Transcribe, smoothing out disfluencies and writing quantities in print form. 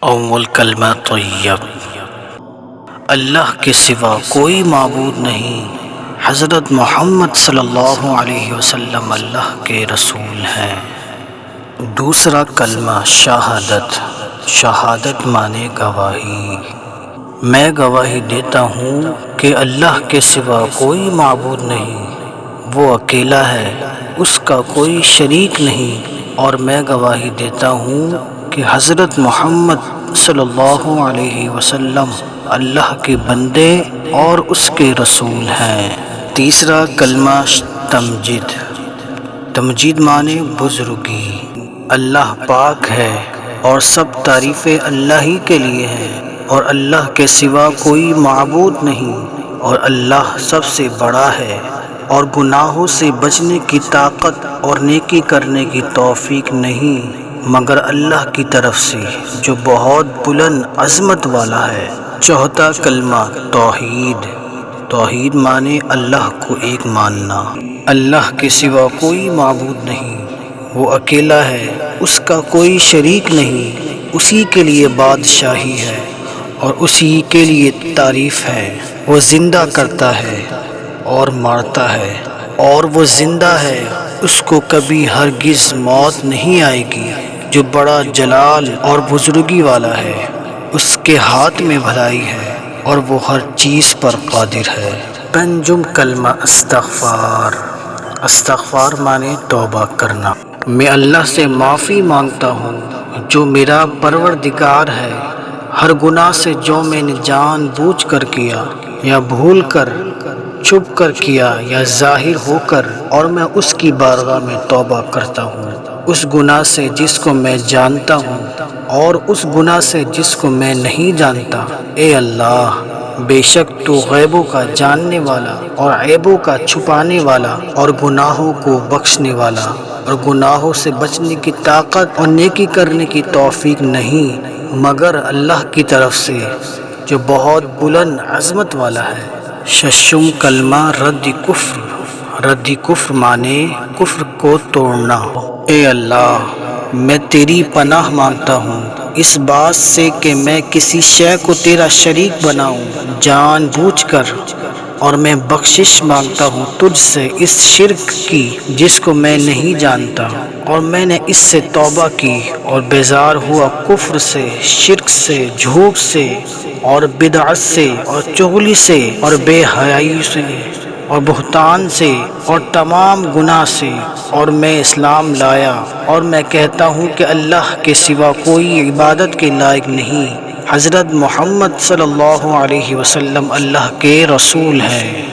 اول کلمہ طیب، اللہ کے سوا کوئی معبود نہیں، حضرت محمد صلی اللہ علیہ وسلم اللہ کے رسول ہیں۔ دوسرا کلمہ شہادت، شہادت مانے گواہی۔ میں گواہی دیتا ہوں کہ اللہ کے سوا کوئی معبود نہیں، وہ اکیلا ہے، اس کا کوئی شریک نہیں، اور میں گواہی دیتا ہوں کہ حضرت محمد صلی اللہ علیہ وسلم اللہ کے بندے اور اس کے رسول ہیں۔ تیسرا کلمہ تمجید، تمجید مانے بزرگی۔ اللہ پاک ہے اور سب تعریفیں اللہ ہی کے لیے ہیں، اور اللہ کے سوا کوئی معبود نہیں، اور اللہ سب سے بڑا ہے، اور گناہوں سے بچنے کی طاقت اور نیکی کرنے کی توفیق نہیں مگر اللہ کی طرف سے جو بہت بلند عظمت والا ہے۔ چوتھا کلمہ توحید، توحید مانے اللہ کو ایک ماننا۔ اللہ کے سوا کوئی معبود نہیں، وہ اکیلا ہے، اس کا کوئی شریک نہیں، اسی کے لیے بادشاہی ہے اور اسی کے لیے تعریف ہے۔ وہ زندہ کرتا ہے اور مارتا ہے، اور وہ زندہ ہے، اس کو کبھی ہرگز موت نہیں آئے گی، جو بڑا جلال اور بزرگی والا ہے، اس کے ہاتھ میں بھلائی ہے اور وہ ہر چیز پر قادر ہے۔ پنجم کلمہ استغفار، استغفار مانے توبہ کرنا۔ میں اللہ سے معافی مانگتا ہوں جو میرا پروردگار ہے، ہر گناہ سے جو میں نے جان بوجھ کر کیا یا بھول کر، چھپ کر کیا یا ظاہر ہو کر، اور میں اس کی بارگاہ میں توبہ کرتا ہوں، اس گناہ سے جس کو میں جانتا ہوں اور اس گناہ سے جس کو میں نہیں جانتا۔ اے اللہ، بے شک تو غیبوں کا جاننے والا اور عیبوں کا چھپانے والا اور گناہوں کو بخشنے والا، اور گناہوں سے بچنے کی طاقت اور نیکی کرنے کی توفیق نہیں مگر اللہ کی طرف سے جو بہت بلند عظمت والا ہے۔ ششم کلمہ رد کفر، رد کفر مانے کفر کو توڑنا۔ اے اللہ، میں تیری پناہ مانگتا ہوں اس بات سے کہ میں کسی شے کو تیرا شریک بناؤں جان بوجھ کر، اور میں بخشش مانگتا ہوں تجھ سے اس شرک کی جس کو میں نہیں جانتا، اور میں نے اس سے توبہ کی اور بیزار ہوا کفر سے، شرک سے، جھوٹ سے اور بدعت سے اور چغلی سے اور بے حیائی سے اور بہتان سے اور تمام گناہ سے، اور میں اسلام لایا، اور میں کہتا ہوں کہ اللہ کے سوا کوئی عبادت کے لائق نہیں، حضرت محمد صلی اللہ علیہ وسلم اللہ کے رسول ہیں۔